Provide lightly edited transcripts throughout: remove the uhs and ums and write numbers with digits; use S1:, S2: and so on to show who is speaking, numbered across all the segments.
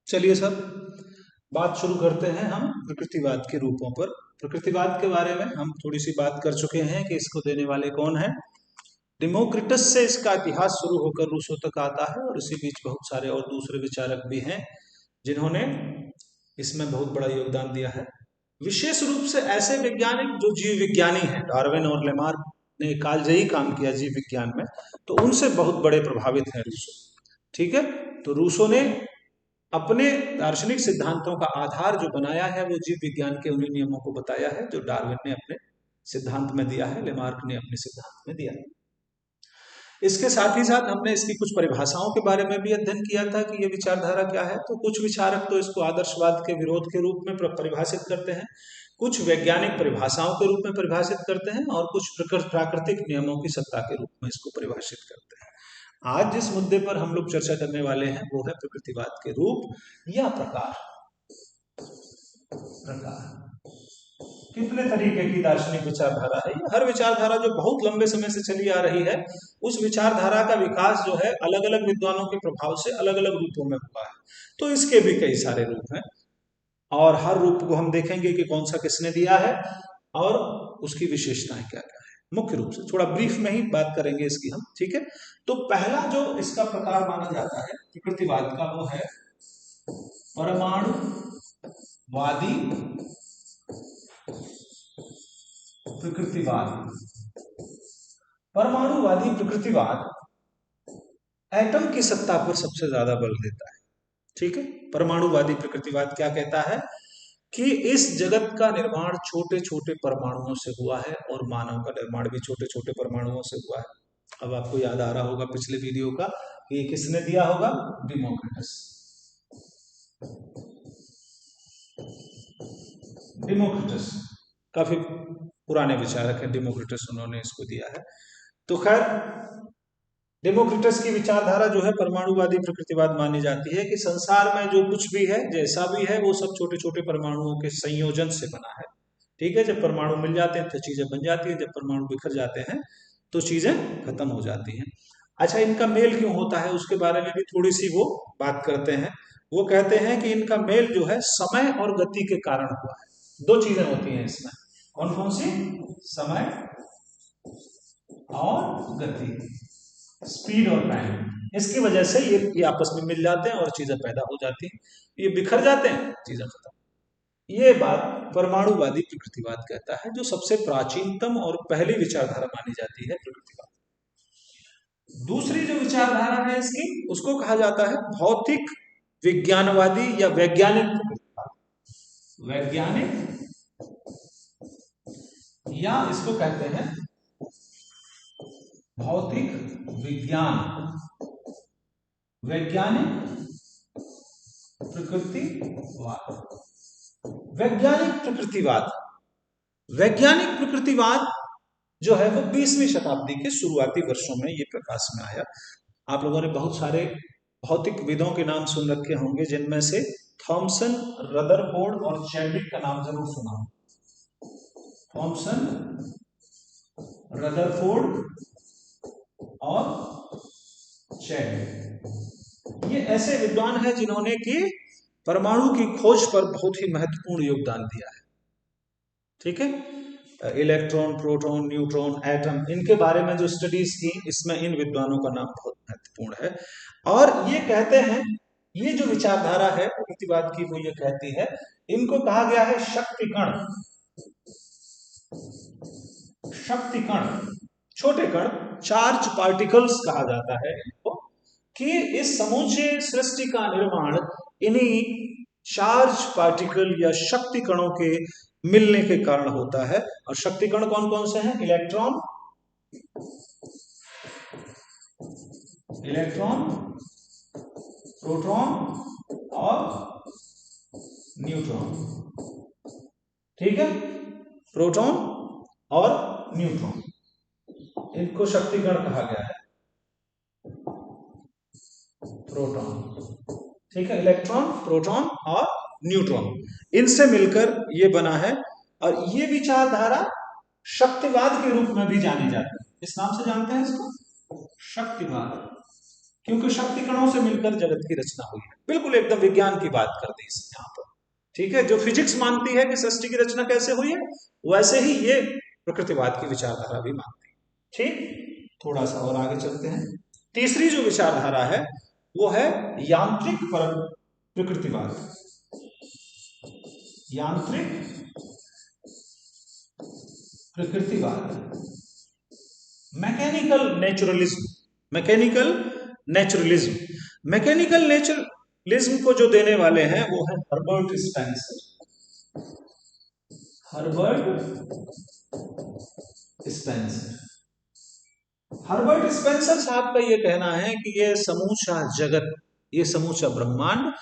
S1: चलिए सर, बात शुरू करते हैं हम प्रकृतिवाद के रूपों पर। प्रकृतिवाद के बारे में हम थोड़ी सी बात कर चुके हैं कि इसको देने वाले कौन है। डेमोक्रिटस से इसका इतिहास शुरू होकर रूसो तक आता है और इसी बीच बहुत सारे और दूसरे विचारक भी हैं जिन्होंने इसमें बहुत बड़ा योगदान दिया है। विशेष रूप से ऐसे वैज्ञानिक जो जीव विज्ञानी हैं, डार्विन और लेमार्क ने कालजयी काम किया जीव विज्ञान में, तो उनसे बहुत बड़े प्रभावित हैं रूसो। ठीक है, तो रूसो ने अपने दार्शनिक सिद्धांतों का आधार जो बनाया है वो जीव विज्ञान के उन्हीं नियमों को बताया है जो डार्विन ने अपने सिद्धांत में दिया है, लेमार्क ने अपने सिद्धांत में दिया है। इसके साथ ही साथ हमने इसकी कुछ परिभाषाओं के बारे में भी अध्ययन किया था कि ये विचारधारा क्या है। तो कुछ विचारक तो इसको आदर्शवाद के विरोध के रूप में परिभाषित करते हैं, कुछ वैज्ञानिक परिभाषाओं के रूप में परिभाषित करते हैं और कुछ प्राकृतिक नियमों की सत्ता के रूप में इसको परिभाषित करते हैं। आज जिस मुद्दे पर हम लोग चर्चा करने वाले हैं वो है प्रकृतिवाद के रूप या प्रकार। कितने तरीके की दार्शनिक विचारधारा है। हर विचारधारा जो बहुत लंबे समय से चली आ रही है, उस विचारधारा का विकास जो है अलग अलग विद्वानों के प्रभाव से अलग अलग रूपों में हुआ है। तो इसके भी कई सारे रूप हैं और हर रूप को हम देखेंगे कि कौन सा किसने दिया है और उसकी विशेषताएं क्या क्या है। मुख्य रूप से थोड़ा ब्रीफ में ही बात करेंगे इसकी हम। ठीक है, तो पहला जो इसका प्रकार माना जाता है प्रकृतिवाद का वो है परमाणुवादी प्रकृतिवाद। परमाणुवादी प्रकृतिवाद एटम की सत्ता पर सबसे ज्यादा बल देता है। ठीक है, परमाणुवादी प्रकृतिवाद क्या कहता है कि इस जगत का निर्माण छोटे छोटे परमाणुओं से हुआ है और मानव का निर्माण भी छोटे छोटे परमाणुओं से हुआ है। अब आपको याद आ रहा होगा पिछले वीडियो का कि ये किसने दिया होगा, डेमोक्रिटस। डेमोक्रिटस काफी पुराने विचारक हैं, डेमोक्रिटस उन्होंने इसको दिया है। तो खैर डेमोक्रिटस की विचारधारा जो है परमाणुवादी प्रकृतिवाद मानी जाती है कि संसार में जो कुछ भी है जैसा भी है वो सब छोटे छोटे परमाणुओं के संयोजन से बना है। ठीक है, जब परमाणु मिल जाते हैं तो चीजें बन जाती हैं, जब परमाणु बिखर जाते हैं तो चीजें खत्म हो जाती हैं। अच्छा, इनका मेल क्यों होता है उसके बारे में भी थोड़ी सी वो बात करते हैं। वो कहते हैं कि इनका मेल जो है समय और गति के कारण हुआ है। दो चीजें होती हैं इसमें, कौन कौन सी, समय और गति, स्पीड और टाइम। इसकी वजह से ये आपस में मिल जाते हैं और चीजें पैदा हो जाती हैं। ये बिखर जाते हैं, चीजें खत्म। ये बात परमाणुवादी प्रकृतिवाद कहता है, जो सबसे प्राचीनतम और पहली विचारधारा मानी जाती है प्रकृतिवाद। दूसरी जो विचारधारा है इसकी, उसको कहा जाता है भौतिक विज्ञानवादी या वैज्ञानिक प्रकृतिवाद। वैज्ञानिक या इसको कहते हैं भौतिक विज्ञान, वैज्ञानिक प्रकृतिवाद। वैज्ञानिक प्रकृतिवाद, वैज्ञानिक प्रकृतिवाद जो है वो 20वीं शताब्दी के शुरुआती वर्षों में ये प्रकाश में आया। आप लोगों ने बहुत सारे भौतिक विदों के नाम सुन रखे होंगे, जिनमें से थॉमसन, रदरफोर्ड और चैडविक का नाम जरूर सुना हो। थॉमसन, रदरफोर्ड और चैडविक, ये ऐसे विद्वान हैं जिन्होंने कि परमाणु की खोज पर बहुत ही महत्वपूर्ण योगदान दिया है। ठीक है, इलेक्ट्रॉन, प्रोटॉन, न्यूट्रॉन, एटम, इनके बारे में जो स्टडीज की, इसमें इन विद्वानों का नाम बहुत महत्वपूर्ण है। और ये कहते हैं, ये जो विचारधारा है प्रकृतिवाद की वो ये कहती है, इनको कहा गया है शक्ति कण। शक्ति कण, छोटे कण, चार्ज पार्टिकल्स कहा जाता है इनको, कि इस समूचे सृष्टि का निर्माण इन्हीं चार्ज पार्टिकल या शक्ति कणों के मिलने के कारण होता है। और शक्ति कण कौन कौन से हैं, इलेक्ट्रॉन, प्रोटॉन और न्यूट्रॉन। ठीक है, प्रोटॉन और न्यूट्रॉन, इनको शक्ति कण कहा गया है। प्रोटॉन, ठीक है, इलेक्ट्रॉन, प्रोटॉन और न्यूट्रॉन, इनसे मिलकर ये बना है। और ये विचारधारा शक्तिवाद के रूप में भी जानी जाती है। इस नाम से जानते हैं इसको, शक्तिवाद। क्योंकि शक्ति कणों से मिलकर जगत की रचना हुई है। बिल्कुल एकदम विज्ञान की बात कर दी इस यहाँ पर। ठीक है, जो फिजिक्स मानती है कि सृष्टि की रचना कैसे हुई है, वैसे ही ये प्रकृतिवाद की विचारधारा भी मानती है। ठीक, थोड़ा सा और आगे चलते हैं। तीसरी जो विचारधारा है वो है यांत्रिक प्रकृतिवाद। यांत्रिक प्रकृतिवाद, mechanical naturalism. Mechanical naturalism, mechanical naturalism को जो देने वाले हैं वो है Herbert Spencer. Herbert Spencer, Herbert Spencer साहब का ये कहना है कि ये समूचा जगत, ये समूचा ब्रह्मांड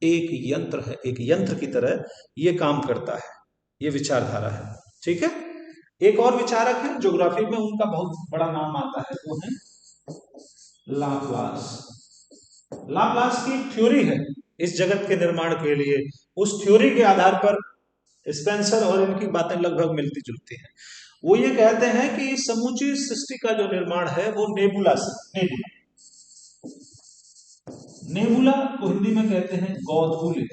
S1: एक यंत्र है, एक यंत्र की तरह ये काम करता है, ये विचारधारा है। ठीक है, एक और विचारक है ज्योग्राफी में, उनका बहुत बड़ा नाम आता है, वो है लाप्लास। लाप्लास की थ्योरी है इस जगत के निर्माण के लिए, उस थ्योरी के आधार पर स्पेंसर और इनकी बातें लगभग मिलती जुलती हैं। वो ये कहते हैं कि समूची सृष्टि का जो निर्माण है वो नेबुला से, नेबुला को हिंदी में कहते हैं गोधूली।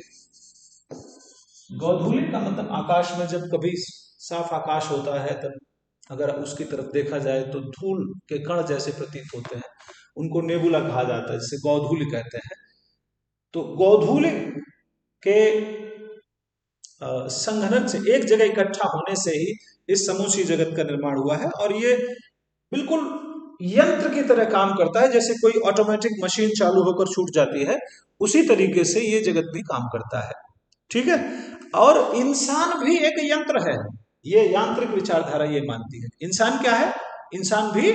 S1: गोधूली का मतलब आकाश में जब कभी साफ आकाश होता है तब अगर उसकी तरफ देखा जाए तो धूल के कण जैसे प्रतीत होते हैं, उनको नेबुला कहा जाता है, जिसे गोधूली कहते हैं। तो गोधूली के संघनन से, एक जगह इकट्ठा होने से ही इस समूची जगत का निर्माण हुआ है। और ये बिल्कुल यंत्र की तरह काम करता है, जैसे कोई ऑटोमेटिक मशीन चालू होकर छूट जाती है, उसी तरीके से ये जगत भी काम करता है। ठीक है, और इंसान भी एक यंत्र है, ये यांत्रिक विचारधारा ये मानती है। इंसान क्या है? इंसान भी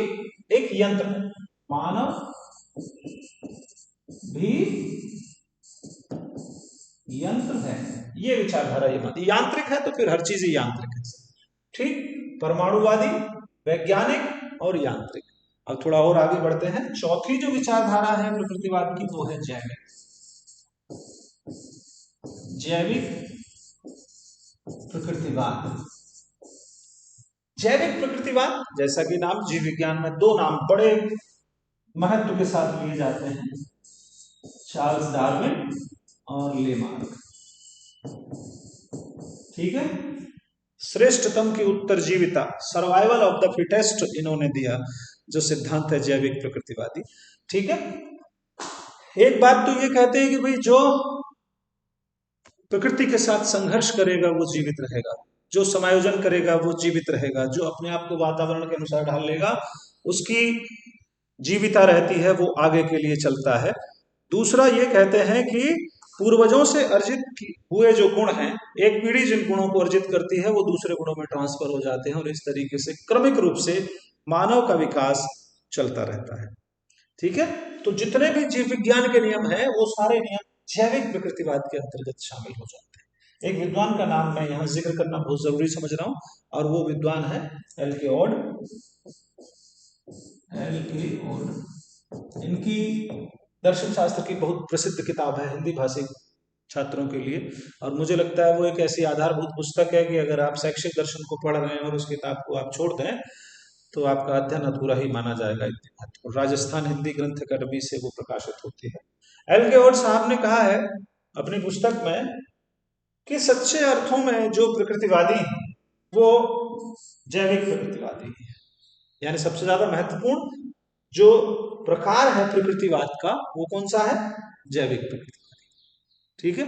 S1: एक यंत्र है, मानव भी यंत्र है, ये विचारधारा ये मानती है। यांत्रिक है तो फिर हर चीज ही यांत्रिक है। ठीक, परमाणुवादी, वैज्ञानिक और यांत्रिक। अब थोड़ा और आगे बढ़ते हैं। चौथी जो विचारधारा है प्रकृतिवाद की वो है जैविक। जैविक प्रकृतिवाद, जैविक प्रकृतिवाद जैसा कि नाम, जीव विज्ञान में दो नाम बड़े महत्व के साथ लिए जाते हैं, चार्ल्स डार्विन और लेमार्क। ठीक है, श्रेष्ठतम की उत्तरजीविता, सर्वाइवल ऑफ द फिटेस्ट इन्होंने दिया, जो सिद्धांत है जैविक प्रकृतिवादी। ठीक है, एक बात तो ये कहते हैं कि भाई जो प्रकृति के साथ संघर्ष करेगा वो जीवित रहेगा, जो समायोजन करेगा वो जीवित रहेगा, जो अपने आप को वातावरण के अनुसार ढाल लेगा उसकी जीविता रहती है, वो आगे के लिए चलता है। दूसरा ये कहते हैं कि पूर्वजों से अर्जित हुए जो गुण हैं, एक पीढ़ी जिन गुणों को अर्जित करती है वो दूसरे गुणों में ट्रांसफर हो जाते हैं, और इस तरीके से क्रमिक रूप से मानव का विकास चलता रहता है। ठीक है, तो जितने भी जीव विज्ञान के नियम हैं वो सारे नियम जैविक प्रकृतिवाद के अंतर्गत शामिल हो जाते हैं। एक विद्वान का नाम मैं यहाँ जिक्र करना बहुत जरूरी समझ रहा हूँ, और वो विद्वान है एल.के. ऑड। एल.के. ऑड, इनकी दर्शन शास्त्र की बहुत प्रसिद्ध किताब है हिंदी भाषी छात्रों के लिए, और मुझे लगता है वो एक ऐसी आधारभूत पुस्तक है कि अगर आप शैक्षिक दर्शन को पढ़ रहे हैं और उस किताब को आप छोड़ दें तो आपका अध्ययन अधूरा ही माना जाएगा। राजस्थान हिंदी ग्रंथ अकादमी से वो प्रकाशित होती है। एल.के. ऑड साहब ने कहा है अपनी पुस्तक में कि सच्चे अर्थों में जो प्रकृतिवादी हैं वो जैविक प्रकृतिवादी है, यानी सबसे ज्यादा महत्वपूर्ण जो प्रकार है प्रकृतिवाद का वो कौन सा है? जैविक प्रकृतिवादी। ठीक है,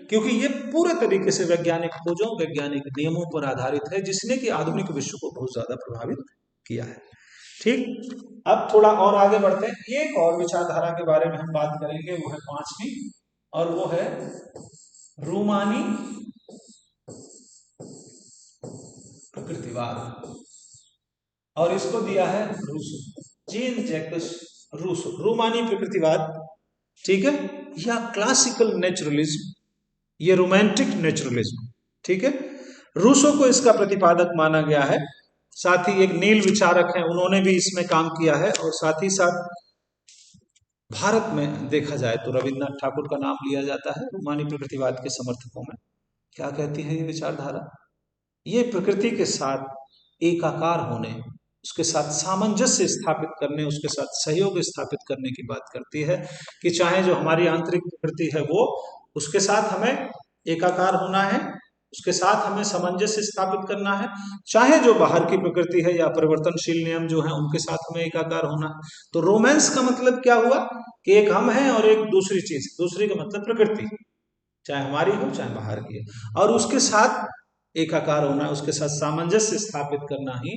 S1: क्योंकि ये पूरे तरीके से वैज्ञानिक खोजों, वैज्ञानिक नियमों पर आधारित है, जिसने कि आधुनिक विश्व को बहुत ज्यादा प्रभावित किया है। ठीक, अब थोड़ा और आगे बढ़ते हैं। एक और विचारधारा के बारे में हम बात करेंगे, वो है पांचवी, और वो है रूमानी प्रकृतिवाद, और इसको दिया है रूसो, जीन जैकस रूसो। रूमानी प्रकृतिवाद, ठीक है, या क्लासिकल नेचुरलिज्म, ये रोमांटिक नेचुरलिज्म। ठीक है, रूसो को इसका प्रतिपादक माना गया है। साथ ही एक नील विचारक हैं, उन्होंने भी इसमें काम किया है, और साथ ही साथ भारत में देखा जाए तो रविन्द्रनाथ ठाकुर का नाम लिया जाता है रूमानी प्रकृतिवाद के समर्थकों में। क्या कहती है ये विचारधारा? ये प्रकृति के साथ एकाकार होने, उसके साथ सामंजस्य स्थापित करने, उसके साथ सहयोग स्थापित करने की बात करती है कि चाहे जो हमारी आंतरिक प्रकृति है वो, उसके साथ हमें एकाकार होना है, उसके साथ हमें सामंजस्य स्थापित करना है, चाहे जो बाहर की प्रकृति है या परिवर्तनशील नियम जो है उनके साथ हमें एकाकार होना है। तो रोमांस का मतलब क्या हुआ कि एक हम हैं और एक दूसरी चीज, दूसरी का मतलब प्रकृति, चाहे हमारी हो चाहे बाहर की हो, और उसके साथ एकाकार होना, उसके साथ सामंजस्य स्थापित करना ही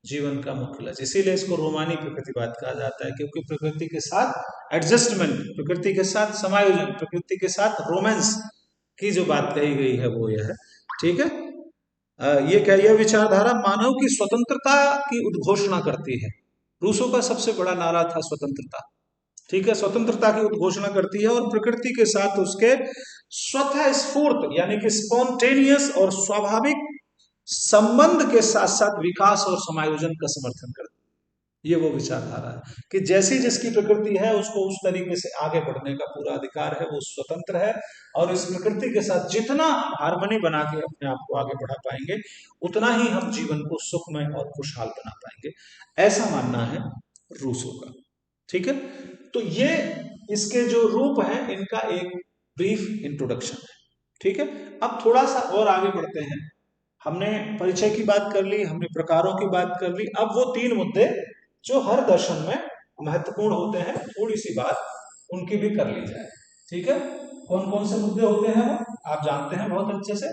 S1: जीवन का मुख्य लक्ष्य। इसीलिए इसको रोमानी प्रकृतिवाद कहा जाता है, क्योंकि प्रकृति के साथ एडजस्टमेंट, प्रकृति के साथ समायोजन, प्रकृति के साथ रोमांस की जो बात कही गई है वो यह है। ठीक है, ये क्या, यह विचारधारा मानव की स्वतंत्रता की उद्घोषणा करती है। रूसों का सबसे बड़ा नारा था स्वतंत्रता। ठीक है, स्वतंत्रता की उद्घोषणा करती है और प्रकृति के साथ उसके स्वतः स्फूर्त यानी कि स्पॉन्टेनियस और स्वाभाविक संबंध के साथ साथ विकास और समायोजन का समर्थन करती है। ये वो विचारधारा है कि जैसी जिसकी प्रकृति है उसको उस तरीके से आगे बढ़ने का पूरा अधिकार है, वो स्वतंत्र है, और इस प्रकृति के साथ जितना हार्मनी बना के अपने आप को आगे बढ़ा पाएंगे उतना ही हम जीवन को सुखमय और खुशहाल बना पाएंगे, ऐसा मानना है रूसों का। ठीक है, तो ये इसके जो रूप हैं इनका एक ब्रीफ इंट्रोडक्शन है। ठीक है, अब थोड़ा सा और आगे बढ़ते हैं। हमने परिचय की बात कर ली, हमने प्रकारों की बात कर ली, अब वो 3 मुद्दे जो हर दर्शन में महत्वपूर्ण होते हैं, थोड़ी सी बात उनकी भी कर ली जाए। ठीक है, कौन कौन से मुद्दे होते हैं वो आप जानते हैं बहुत अच्छे से।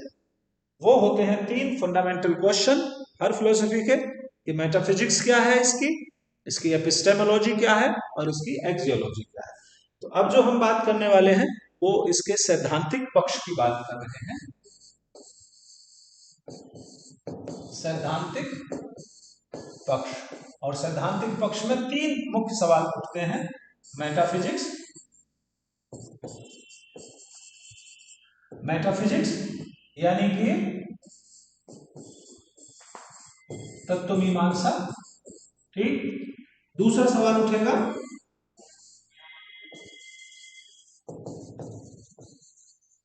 S1: वो होते हैं 3 फंडामेंटल क्वेश्चन हर फिलोसफी के, कि मेटाफिजिक्स क्या है, इसकी एपिस्टेमोलॉजी क्या है और इसकी एक्सियोलॉजी क्या है। तो अब जो हम बात करने वाले हैं वो इसके सैद्धांतिक पक्ष की बात कर रहे हैं। सैद्धांतिक पक्ष, और सैद्धांतिक पक्ष में 3 मुख्य सवाल उठते हैं। मेटाफिजिक्स, यानी कि तत्वमीमांसा। ठीक, दूसरा सवाल उठेगा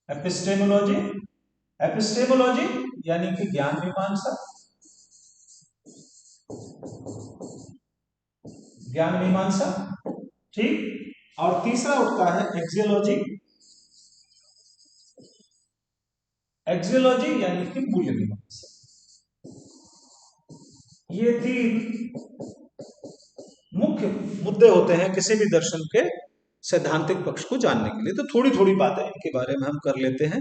S1: एपिस्टेमोलॉजी, यानी कि ज्ञान मीमांसा, ठीक, और तीसरा उठता है एक्सियोलॉजी, यानी कि मूल्य मीमांसा। ये 3 मुख्य मुद्दे होते हैं किसी भी दर्शन के सैद्धांतिक पक्ष को जानने के लिए। तो थोड़ी थोड़ी बातें इनके बारे में हम कर लेते हैं।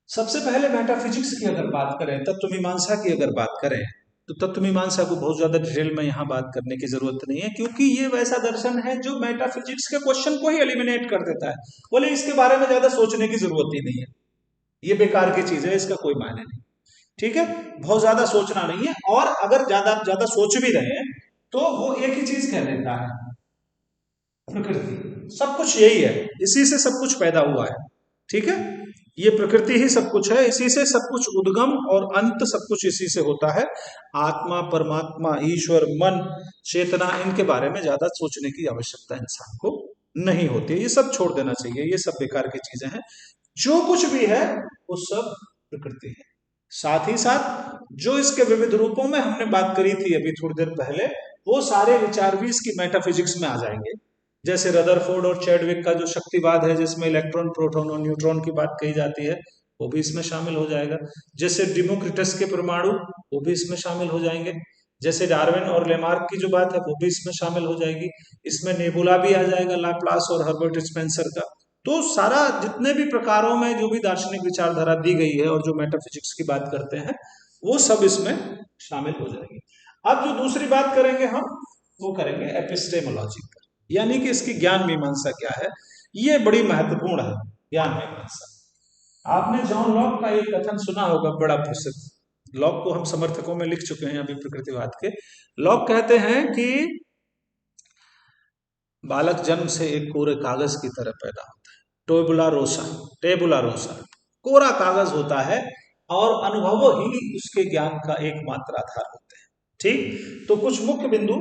S1: सबसे पहले मेटाफिजिक्स की अगर बात करें, तत्वमीमांसा की अगर बात करें, तो तत्वमीमांसा को बहुत ज्यादा डिटेल में यहाँ बात करने की जरूरत नहीं है, क्योंकि ये वैसा दर्शन है जो मेटाफिजिक्स के क्वेश्चन को ही एलिमिनेट कर देता है। बोले इसके बारे में ज्यादा सोचने की जरूरत ही नहीं है, ये बेकार की चीज है, इसका कोई मायने नहीं। ठीक है, बहुत ज्यादा सोचना नहीं है, और अगर ज्यादा ज्यादा सोच भी रहे हैं तो वो एक ही चीज कह देता है, प्रकृति। सब कुछ यही है, इसी से सब कुछ पैदा हुआ है। ठीक है, ये प्रकृति ही सब कुछ है, इसी से सब कुछ उद्गम और अंत सब कुछ इसी से होता है। आत्मा, परमात्मा, ईश्वर, मन, चेतना, इनके बारे में ज्यादा सोचने की आवश्यकता इंसान को नहीं होती है। ये सब छोड़ देना चाहिए, ये सब बेकार की चीजें हैं। जो कुछ भी है वो सब प्रकृति है। साथ ही साथ जो इसके विविध रूपों में हमने बात करी थी अभी थोड़ी देर पहले, वो सारे विचार भी इसकी मेटाफिजिक्स में आ जाएंगे। जैसे रदरफोर्ड और चैडविक का जो शक्तिवाद है, जिसमें इलेक्ट्रॉन, प्रोटॉन और न्यूट्रॉन की बात कही जाती है, वो भी इसमें शामिल हो जाएगा। जैसे डिमोक्रिटस के परमाणु, वो भी इसमें शामिल हो जाएंगे। जैसे डार्विन और लेमार्क की जो बात है वो भी इसमें शामिल हो जाएगी। इसमें नेबुला भी आ जाएगा, लाप्लास और हर्बर्ट स्पेंसर का। तो सारा जितने भी प्रकारों में जो भी दार्शनिक विचारधारा दी गई है और जो मेटाफिजिक्स की बात करते हैं, वो सब इसमें शामिल हो जाएंगे। अब जो दूसरी बात करेंगे हम, वो करेंगे एपिस्टेमोलॉजी पर, यानी कि इसकी ज्ञान मीमांसा क्या है। ये बड़ी महत्वपूर्ण है, ज्ञान मीमांसा। आपने जॉन लॉक का एक कथन सुना होगा, बड़ा प्रसिद्ध। लॉक को हम समर्थकों में लिख चुके हैं अभी प्रकृतिवाद के। लॉक कहते हैं कि बालक जन्म से एक कोरे कागज की तरह पैदा होता है, टेबुला रोसा, कोरा कागज होता है, और अनुभव ही उसके ज्ञान का एकमात्र आधार होते हैं। ठीक, तो कुछ मुख्य बिंदु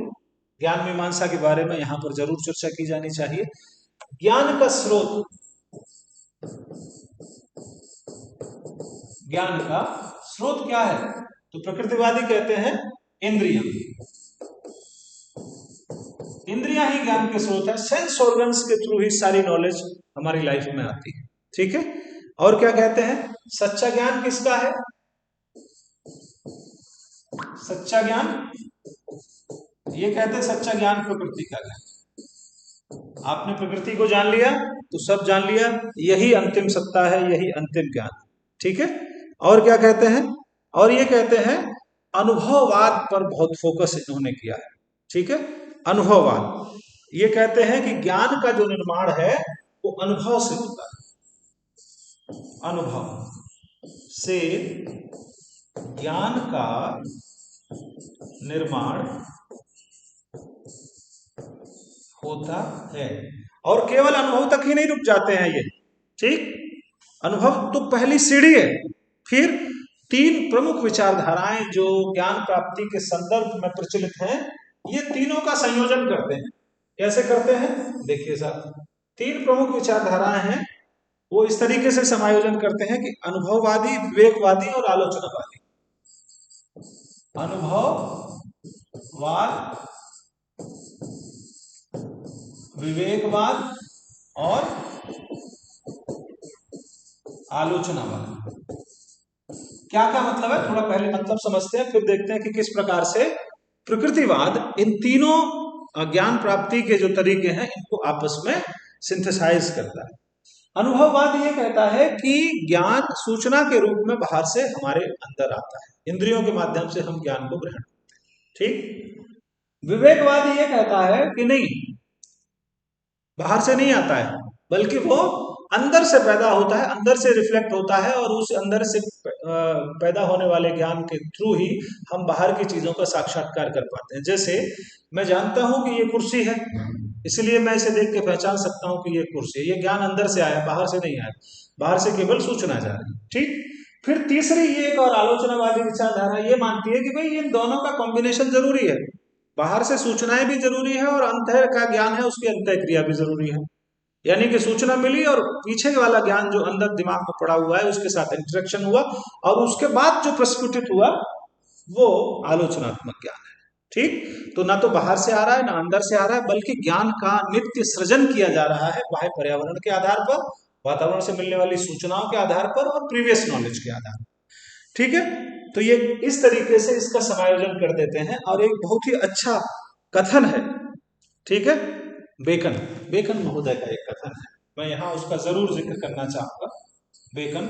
S1: ज्ञान मीमांसा के बारे में यहां पर जरूर चर्चा की जानी चाहिए। ज्ञान का स्रोत, क्या है? तो प्रकृतिवादी कहते हैं इंद्रियां। ही ज्ञान के स्रोत है। सेंस ऑर्गन्स के थ्रू ही सारी नॉलेज हमारी लाइफ में आती है। ठीक है, और क्या कहते हैं, सच्चा ज्ञान किसका है? सच्चा ज्ञान, ये कहते हैं सच्चा ज्ञान प्रकृति का है। आपने प्रकृति को जान लिया तो सब जान लिया, यही अंतिम सत्ता है, यही अंतिम ज्ञान। ठीक है, और क्या कहते हैं, और ये कहते हैं अनुभववाद पर बहुत फोकस इन्होंने किया है। ठीक है, अनुभववाद, ये कहते हैं कि ज्ञान का जो निर्माण है वो अनुभव से होता है। अनुभव से ज्ञान का निर्माण होता है, और केवल अनुभव तक ही नहीं रुक जाते हैं ये। ठीक, अनुभव तो पहली सीढ़ी है, फिर तीन प्रमुख विचारधाराएं जो ज्ञान प्राप्ति के संदर्भ में प्रचलित हैं, ये तीनों का संयोजन करते हैं। कैसे करते हैं, देखिए साहब, तीन प्रमुख विचारधाराएं हैं, वो इस तरीके से समायोजन करते हैं कि अनुभववादी, विवेकवादी और आलोचनावादी। अनुभववाद, विवेकवाद और आलोचनावाद। क्या क्या मतलब है, थोड़ा पहले मतलब समझते हैं, फिर देखते हैं कि किस प्रकार से प्रकृतिवाद इन तीनों ज्ञान प्राप्ति के जो तरीके हैं इनको आपस में सिंथेसाइज करता है। अनुभववाद ये कहता है कि ज्ञान सूचना के रूप में बाहर से हमारे अंदर आता है, इंद्रियों के माध्यम से हम ज्ञान को ग्रहण करते हैं। ठीक, विवेकवाद ये कहता है कि नहीं, बाहर से नहीं आता है, बल्कि वो अंदर से पैदा होता है, अंदर से रिफ्लेक्ट होता है, और उस अंदर से पैदा होने वाले ज्ञान के थ्रू ही हम बाहर की चीजों का साक्षात्कार कर पाते हैं। जैसे मैं जानता हूं कि ये कुर्सी है, इसलिए मैं इसे देख के पहचान सकता हूं कि ये कुर्सी है। ये ज्ञान अंदर से आया, बाहर से नहीं आया, बाहर से केवल सूचना जा रही है। ठीक, फिर तीसरी ये एक और आलोचनावादी विचारधारा ये मानती है कि भाई इन दोनों का कॉम्बिनेशन जरूरी है, बाहर से सूचनाएं भी जरूरी है और अंतर का ज्ञान है उसकी अंतः क्रिया भी जरूरी है। यानी कि सूचना मिली और पीछे वाला ज्ञान जो अंदर दिमाग में पड़ा हुआ है उसके साथ इंटरेक्शन हुआ, और उसके बाद जो प्रस्फुटित हुआ वो आलोचनात्मक ज्ञान है। ठीक, तो ना तो बाहर से आ रहा है ना अंदर से आ रहा है, बल्कि ज्ञान का नित्य सृजन किया जा रहा है बाह्य पर्यावरण के आधार पर, वातावरण से मिलने वाली सूचनाओं के आधार पर और प्रीवियस नॉलेज के आधार पर। ठीक है, तो ये इस तरीके से इसका समायोजन कर देते हैं। और एक बहुत ही अच्छा कथन है, ठीक है, बेकन, बेकन महोदय का एक कथन है, मैं यहां उसका जरूर जिक्र करना चाहूंगा। बेकन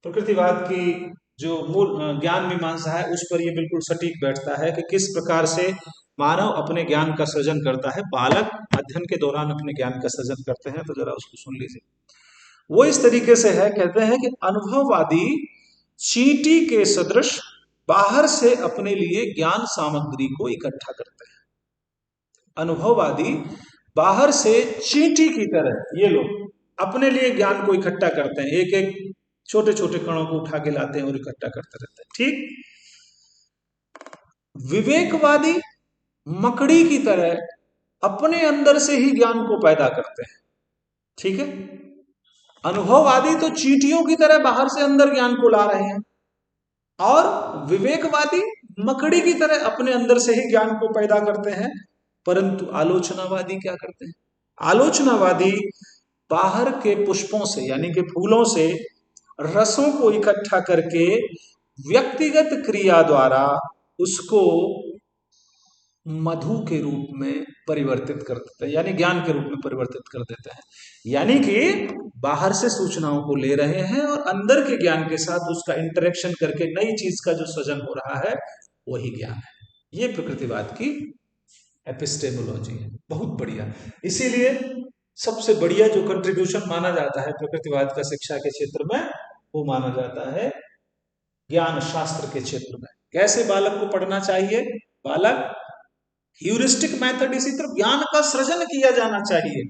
S1: प्रकृतिवाद की जो मूल ज्ञान मीमांसा है उस पर ये बिल्कुल सटीक बैठता है कि किस प्रकार से मानव अपने ज्ञान का सृजन करता है। बालक अध्ययन के दौरान अपने ज्ञान का सृजन करते हैं, तो जरा उसको सुन लीजिए। वो इस तरीके से है, कहते हैं कि अनुभववादी चींटी के सदृश बाहर से अपने लिए ज्ञान सामग्री को इकट्ठा करते हैं। अनुभववादी बाहर से चींटी की तरह ये लोग अपने लिए ज्ञान को इकट्ठा करते हैं, एक एक छोटे छोटे कणों को उठा के लाते हैं और इकट्ठा करते रहते हैं। ठीक, विवेकवादी मकड़ी की तरह अपने अंदर से ही ज्ञान को पैदा करते हैं। ठीक है, अनुभववादी तो चींटियों की तरह बाहर से अंदर ज्ञान को ला रहे हैं, और विवेकवादी मकड़ी की तरह अपने अंदर से ही ज्ञान को पैदा करते हैं। परंतु आलोचनावादी क्या करते हैं, आलोचनावादी बाहर के पुष्पों से यानी कि फूलों से रसों को इकट्ठा करके व्यक्तिगत क्रिया द्वारा उसको मधु के रूप में परिवर्तित कर देते हैं, यानी ज्ञान के रूप में परिवर्तित कर देते हैं। यानी कि बाहर से सूचनाओं को ले रहे हैं और अंदर के ज्ञान के साथ उसका इंटरेक्शन करके नई चीज का जो सृजन हो रहा है वही ज्ञान है। ये प्रकृतिवाद की एपिस्टेमोलॉजी है, बहुत बढ़िया। इसीलिए सबसे बढ़िया जो कंट्रीब्यूशन माना जाता है प्रकृतिवाद का शिक्षा के क्षेत्र में, वो माना जाता है ज्ञान शास्त्र के क्षेत्र में। कैसे बालक को पढ़ना चाहिए, बालक ह्यूरिस्टिक मेथड, इसी तरह ज्ञान का सृजन किया जाना चाहिए।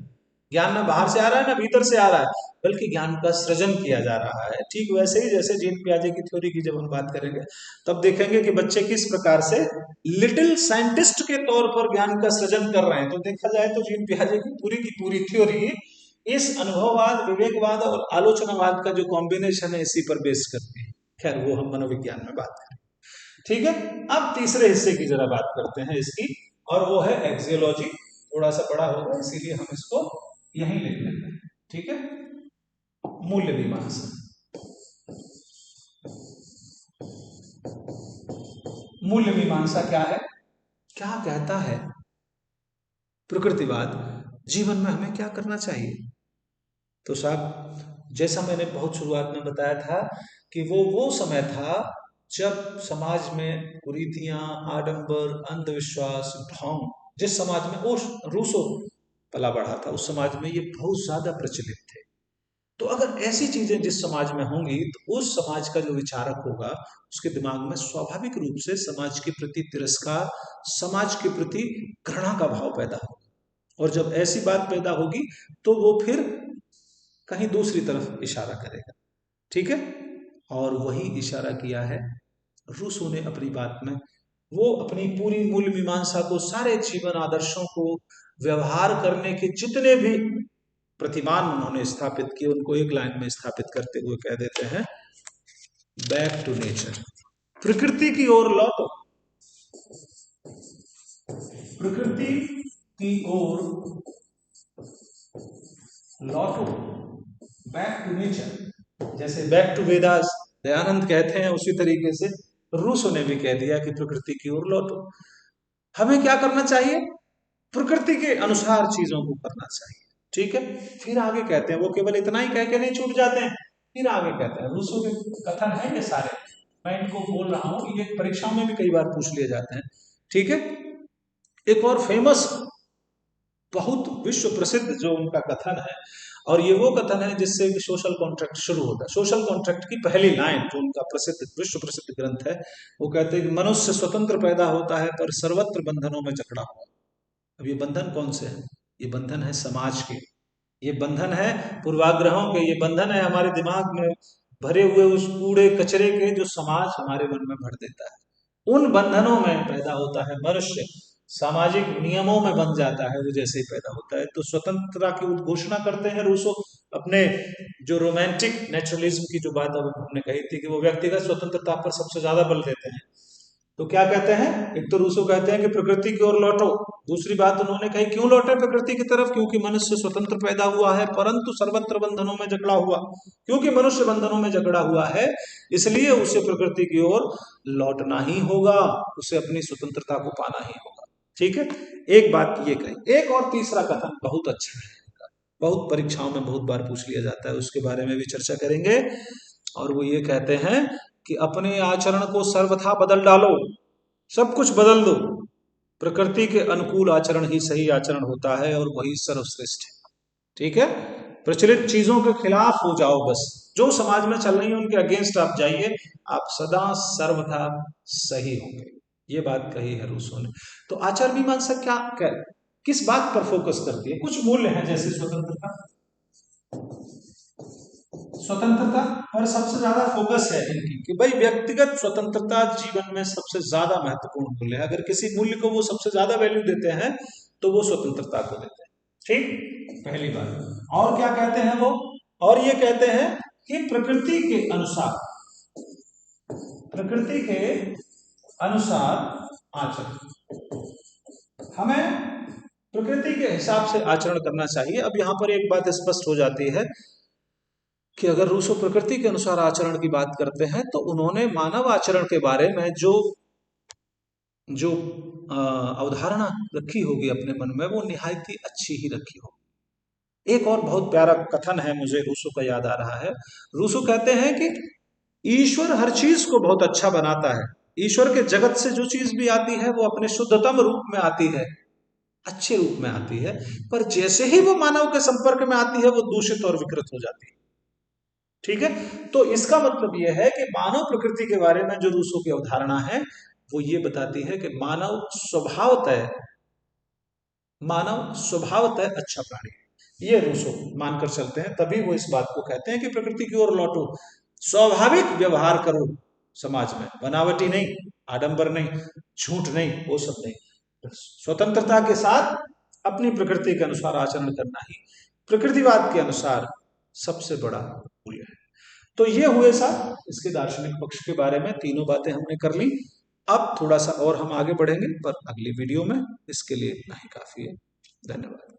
S1: ज्ञान ना बाहर से आ रहा है ना भीतर से आ रहा है, बल्कि ज्ञान का सृजन किया जा रहा है। ठीक वैसे ही जैसे जीन पियाजे की थ्योरी की जब हम बात करेंगे तब देखेंगे कि बच्चे किस प्रकार से लिटिल साइंटिस्ट के तौर पर ज्ञान का सृजन कर रहे हैं। तो देखा जाए तो जीन पियाजे की पूरी थ्योरी इस अनुभववाद, विवेकवाद और आलोचनावाद का जो कॉम्बिनेशन है इसी पर बेस करती है। खैर वो हम मनोविज्ञान में बात करें। ठीक है, अब तीसरे हिस्से की जरा बात करते हैं इसकी, और वो है एक्सियोलॉजी, थोड़ा सा बड़ा होगा इसीलिए हम इसको यहीं लिख लेते हैं, ठीक है। मूल्य मीमांसा, मूल्य मीमांसा क्या है, क्या कहता है प्रकृतिवाद, जीवन में हमें क्या करना चाहिए। तो साहब जैसा मैंने बहुत शुरुआत में बताया था कि वो समय था जब समाज में कुरीतियां, आडंबर, अंधविश्वास, ढोंग, जिस समाज में वो रूसो पला बढ़ा था उस समाज में ये बहुत ज्यादा प्रचलित थे। तो अगर ऐसी चीजें जिस समाज में होंगी तो उस समाज का जो विचारक होगा उसके दिमाग में स्वाभाविक रूप से समाज के प्रति तिरस्कार, समाज के प्रति घृणा का भाव पैदा होगा। और जब ऐसी बात पैदा होगी तो वो फिर कहीं दूसरी तरफ इशारा करेगा, ठीक है। और वही इशारा किया है रूसो ने अपनी बात में। वो अपनी पूरी मूल मीमांसा को, सारे जीवन आदर्शों को, व्यवहार करने के जितने भी प्रतिमान उन्होंने स्थापित किए उनको एक लाइन में स्थापित करते हुए कह देते हैं, बैक टू नेचर, प्रकृति की ओर लौटो, प्रकृति की ओर लौटो, बैक टू नेचर। जैसे बैक टू वेदास दयानंद कहते हैं उसी तरीके से रूसो ने भी कह दिया कि प्रकृति की ओर लौटो। हमें क्या करना चाहिए, प्रकृति के अनुसार चीजों को करना चाहिए, ठीक है। फिर आगे कहते हैं, वो केवल इतना ही कह के नहीं छूट जाते हैं, फिर आगे कहते हैं, रूसो के कथन है ये सारे, मैं इनको बोल रहा हूं, ये परीक्षाओं में भी कई बार पूछ लिए जाते हैं, ठीक है। एक और फेमस, बहुत विश्व प्रसिद्ध जो उनका कथन है, और ये वो कथन है जिससे सोशल कॉन्ट्रैक्ट शुरू होता है। सोशल कॉन्ट्रैक्ट की पहली लाइन जो उनका प्रसिद्ध, विश्व प्रसिद्ध ग्रंथ है, वो कहते हैं कि मनुष्य स्वतंत्र पैदा होता है पर सर्वत्र बंधनों में जकड़ा हुआ। अब ये बंधन कौन से हैं, ये बंधन है समाज के, ये बंधन है पूर्वाग्रहों के, ये बंधन है हमारे दिमाग में भरे हुए उस कूड़े कचरे के जो समाज हमारे मन में भर देता है। उन बंधनों में पैदा होता है मनुष्य, सामाजिक नियमों में बन जाता है वो जैसे ही पैदा होता है। तो स्वतंत्रता की उद्घोषणा करते हैं रूसो अपने जो रोमांटिक नेचुरलिज्म की जो बात अब हमने कही थी कि वो व्यक्तिगत स्वतंत्रता पर सबसे ज्यादा बल देते हैं। तो क्या कहते हैं, एक तो रूसो कहते हैं कि प्रकृति की ओर लौटो, दूसरी बात उन्होंने कही क्यों लौटे प्रकृति की तरफ, क्योंकि मनुष्य स्वतंत्र पैदा हुआ है परंतु सर्वत्र बंधनों में जकड़ा हुआ। क्योंकि मनुष्य बंधनों में जकड़ा हुआ है इसलिए उसे प्रकृति की ओर लौटना ही होगा, उसे अपनी स्वतंत्रता को पाना ही होगा, ठीक है। एक बात ये कही। एक और तीसरा कथन बहुत अच्छा है, बहुत परीक्षाओं में बहुत बार पूछ लिया जाता है, उसके बारे में भी चर्चा करेंगे। और वो ये कहते हैं कि अपने आचरण को सर्वथा बदल डालो, सब कुछ बदल दो, प्रकृति के अनुकूल आचरण ही सही आचरण होता है और वही सर्वश्रेष्ठ है, ठीक है। प्रचलित चीजों के खिलाफ हो जाओ, बस जो समाज में चल रही है उनके अगेंस्ट आप जाइए, आप सदा सर्वथा सही होंगे। ये बात कही है रूसो ने। तो आचार मीमांसा क्या किस बात पर फोकस करती है, कुछ मूल्य हैं जैसे स्वतंत्रता, स्वतंत्रता पर सबसे ज्यादा फोकस है इनकी कि भाई व्यक्तिगत स्वतंत्रता जीवन में सबसे ज्यादा महत्वपूर्ण मूल्य है। अगर किसी मूल्य को वो सबसे ज्यादा वैल्यू देते हैं तो वो स्वतंत्रता को देते हैं, ठीक, पहली बात। और क्या कहते हैं वो, और ये कहते हैं कि प्रकृति के अनुसार, प्रकृति के अनुसार आचरण, हमें प्रकृति के हिसाब से आचरण करना चाहिए। अब यहां पर एक बात स्पष्ट हो जाती है कि अगर रूसो प्रकृति के अनुसार आचरण की बात करते हैं तो उन्होंने मानव आचरण के बारे में जो जो अवधारणा रखी होगी अपने मन में वो निहायत ही अच्छी ही रखी होगी। एक और बहुत प्यारा कथन है मुझे रूसो का याद आ रहा है। रूसो कहते हैं कि ईश्वर हर चीज को बहुत अच्छा बनाता है, ईश्वर के जगत से जो चीज भी आती है वो अपने शुद्धतम रूप में आती है, अच्छे रूप में आती है, पर जैसे ही वो मानव के संपर्क में आती है वो दूषित और विकृत हो जाती है, ठीक है। तो इसका मतलब यह है कि मानव प्रकृति के बारे में जो रूसो की अवधारणा है वो ये बताती है कि मानव स्वभावतः, मानव स्वभावतः अच्छा प्राणी है, ये रूसो मानकर चलते हैं। तभी वो इस बात को कहते हैं कि प्रकृति की ओर लौटो, स्वाभाविक व्यवहार करो समाज में, बनावटी नहीं, आडंबर नहीं, झूठ नहीं, वो सब नहीं, स्वतंत्रता के साथ अपनी प्रकृति के अनुसार आचरण करना ही प्रकृतिवाद के अनुसार सबसे बड़ा मूल्य है। तो ये हुए साहब इसके दार्शनिक पक्ष के बारे में तीनों बातें हमने कर ली। अब थोड़ा सा और हम आगे बढ़ेंगे, पर अगली वीडियो में। इसके लिए इतना ही काफी है। धन्यवाद।